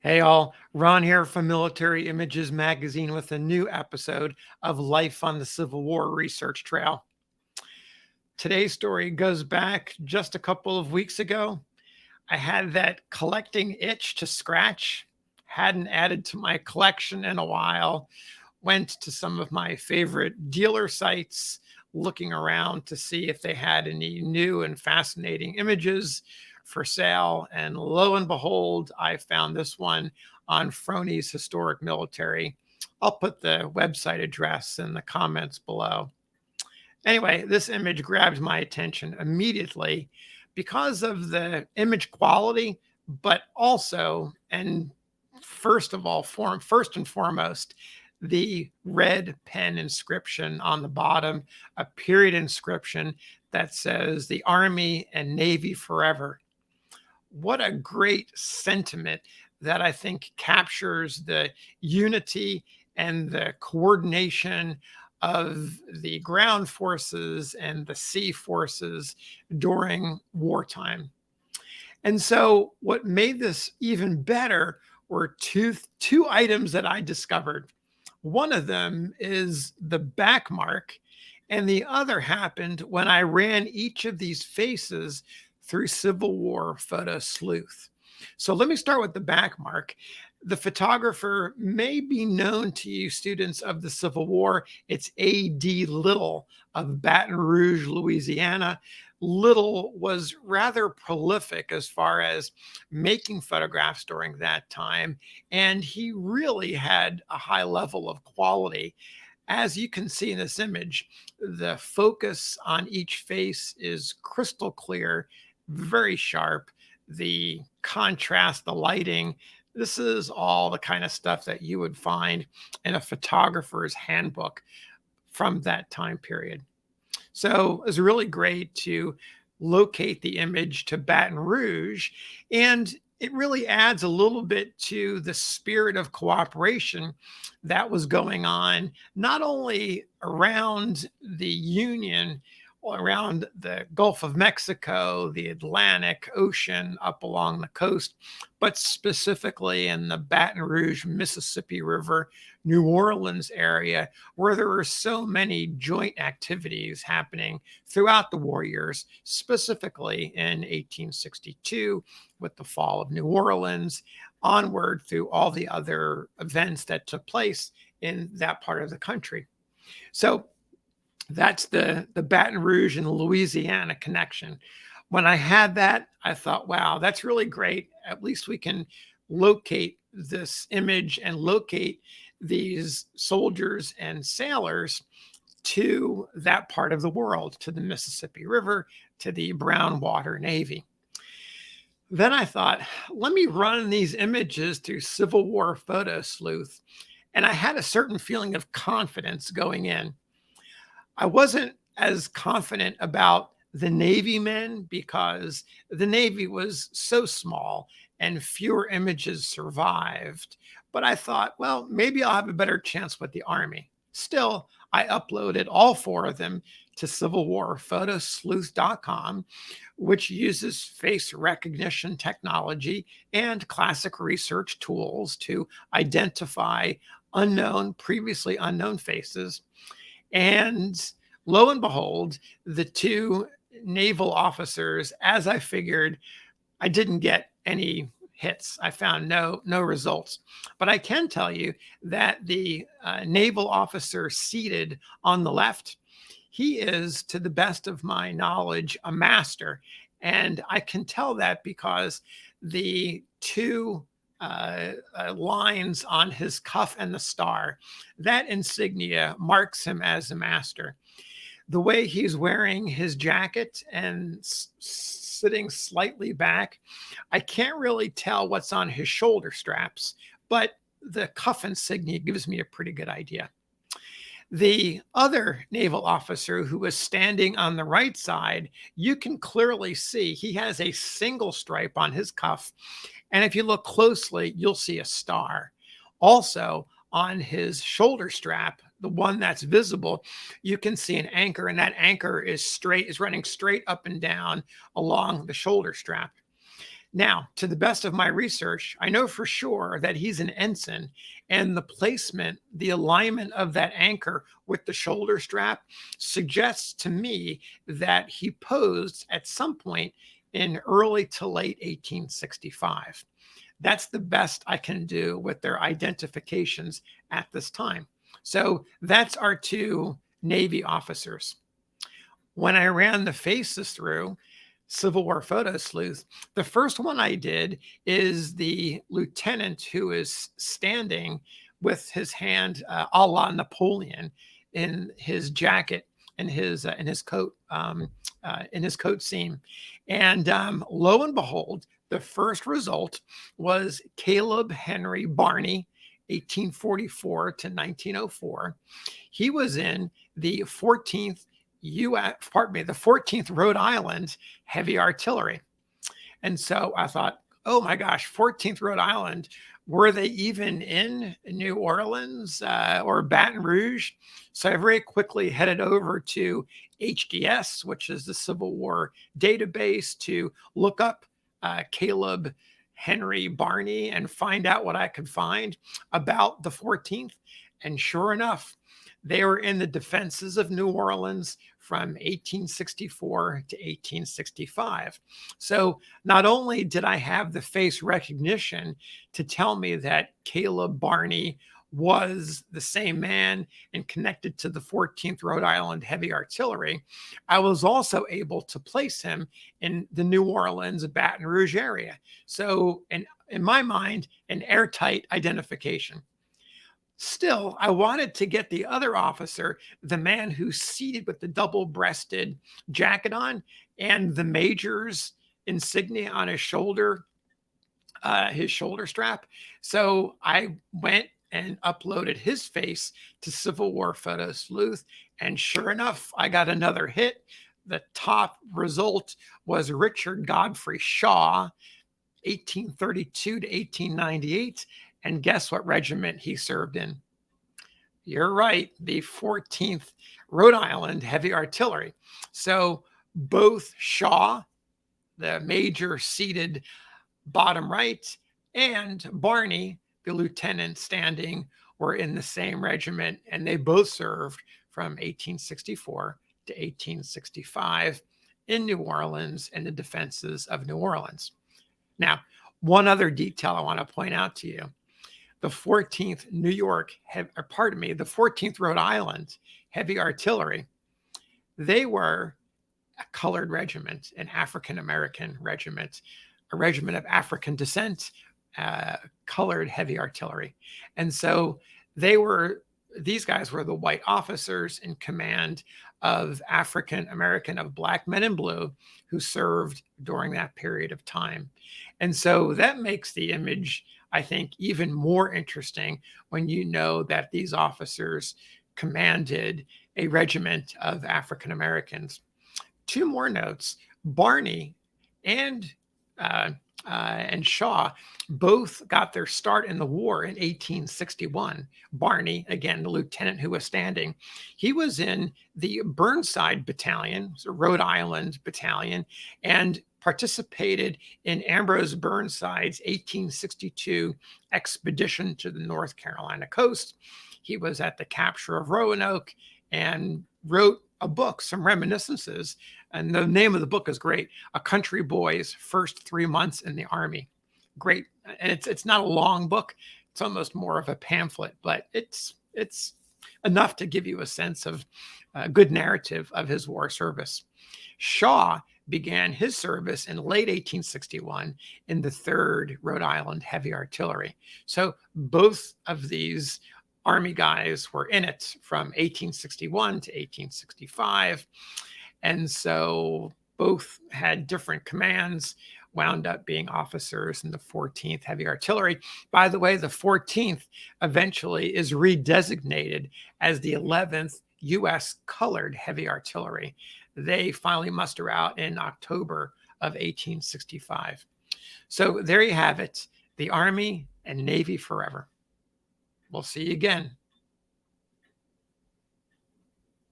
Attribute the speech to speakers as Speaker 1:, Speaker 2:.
Speaker 1: Hey all, Ron here from Military Images Magazine with a new episode of Life on the Civil War Research Trail. Today's story goes back just a couple of weeks ago. I had that collecting itch to scratch, hadn't added to my collection in a while, went to some of my favorite dealer sites looking around to see if they had any new and fascinating images for sale. And lo and behold, I found this one on Frohne's Historic Military. I'll put the website address in the comments below. Anyway, this image grabbed my attention immediately because of the image quality, but also, and first of all, first and foremost, the red pen inscription on the bottom, a period inscription that says the Army and Navy forever. What a great sentiment that I think captures the unity and the coordination of the ground forces and the sea forces during wartime. And so what made this even better were two items that I discovered. One of them is the backmark, and the other happened when I ran each of these faces through Civil War Photo Sleuth. So let me start with the backmark. The photographer may be known to you students of the Civil War. It's A.D. Little of Baton Rouge, Louisiana. Little was rather prolific as far as making photographs during that time, and he really had a high level of quality. As you can see in this image, the focus on each face is crystal clear, very sharp. The contrast, the lighting, this is all the kind of stuff that you would find in a photographer's handbook from that time period. So it was really great to locate the image to Baton Rouge, and it really adds a little bit to the spirit of cooperation that was going on, not only around the Union, around the Gulf of Mexico, the Atlantic Ocean, up along the coast, but specifically in the Baton Rouge, Mississippi River, New Orleans area, where there were so many joint activities happening throughout the war years, specifically in 1862 with the fall of New Orleans, onward through all the other events that took place in that part of the country. So that's the Baton Rouge and Louisiana connection. When I had that, I thought, wow, that's really great. At least we can locate this image and locate these soldiers and sailors to that part of the world, to the Mississippi River, to the Brown Water Navy. Then I thought, let me run these images through Civil War Photo Sleuth. And I had a certain feeling of confidence going in. I wasn't as confident about the Navy men because the Navy was so small and fewer images survived. But I thought, well, maybe I'll have a better chance with the Army. Still, I uploaded all four of them to civilwarphotosleuth.com, which uses face recognition technology and classic research tools to identify previously unknown faces. And lo and behold, the two naval officers, as I figured, I didn't get any hits. I found no results. But I can tell you that the naval officer seated on the left, he is, to the best of my knowledge, a master. And I can tell that because the two lines on his cuff and the star, that insignia marks him as a master. The way he's wearing his jacket and sitting slightly back, I can't really tell what's on his shoulder straps, but the cuff insignia gives me a pretty good idea. The other naval officer who was standing on the right side, you can clearly see he has a single stripe on his cuff. And if you look closely, you'll see a star. Also, on his shoulder strap, the one that's visible, you can see an anchor, and that anchor is running straight up and down along the shoulder strap. Now, to the best of my research, I know for sure that he's an ensign, and the placement, the alignment of that anchor with the shoulder strap suggests to me that he posed at some point in early to late 1865. That's the best I can do with their identifications at this time. So that's our two Navy officers. When I ran the faces through Civil War Photo Sleuth, the first one I did is the lieutenant who is standing with his hand a la Napoleon in his jacket and his coat in his coat seam. And lo and behold, the first result was Caleb Henry Barney, 1844 to 1904. He was in the 14th the 14th Rhode Island Heavy Artillery. And so I thought, oh my gosh, 14th Rhode Island, were they even in New Orleans or Baton Rouge? So I very quickly headed over to HDS, which is the Civil War database, to look up Caleb Henry Barney and find out what I could find about the 14th. And sure enough, they were in the defenses of New Orleans from 1864 to 1865. So not only did I have the face recognition to tell me that Caleb Barney was the same man and connected to the 14th Rhode Island Heavy Artillery, I was also able to place him in the New Orleans, Baton Rouge area. So in my mind, an airtight identification. Still, I wanted to get the other officer, the man who's seated with the double-breasted jacket on and the major's insignia on his shoulder strap. So I went and uploaded his face to Civil War Photo Sleuth, and sure enough, I got another hit. The top result was Richard Godfrey Shaw, 1832 to 1898. And guess what regiment he served in? You're right, the 14th Rhode Island Heavy Artillery. So both Shaw, the major seated bottom right, and Barney, the lieutenant standing, were in the same regiment, and they both served from 1864 to 1865 in New Orleans and the defenses of New Orleans. Now, one other detail I want to point out to you. The 14th the 14th Rhode Island Heavy Artillery, they were a colored regiment, an African-American regiment, a regiment of African descent, colored heavy artillery. And so these guys were the white officers in command of African-American, of black men in blue who served during that period of time. And so that makes the image, I think, even more interesting when you know that these officers commanded a regiment of African Americans. Two more notes. Barney and Shaw both got their start in the war in 1861. Barney, again, the lieutenant who was standing, he was in the Burnside Battalion, it was a Rhode Island battalion, and participated in Ambrose Burnside's 1862 expedition to the North Carolina coast. He was at the capture of Roanoke and wrote a book, some reminiscences. And the name of the book is great. A Country Boy's First 3 Months in the Army. Great. And it's not a long book. It's almost more of a pamphlet, but it's enough to give you a sense of a good narrative of his war service. Shaw began his service in late 1861 in the 3rd Rhode Island Heavy Artillery. So both of these Army guys were in it from 1861 to 1865. And so both had different commands, wound up being officers in the 14th Heavy Artillery. By the way, the 14th eventually is redesignated as the 11th U.S. Colored Heavy Artillery. They finally muster out in October of 1865. So there you have it, the Army and Navy forever. We'll see you again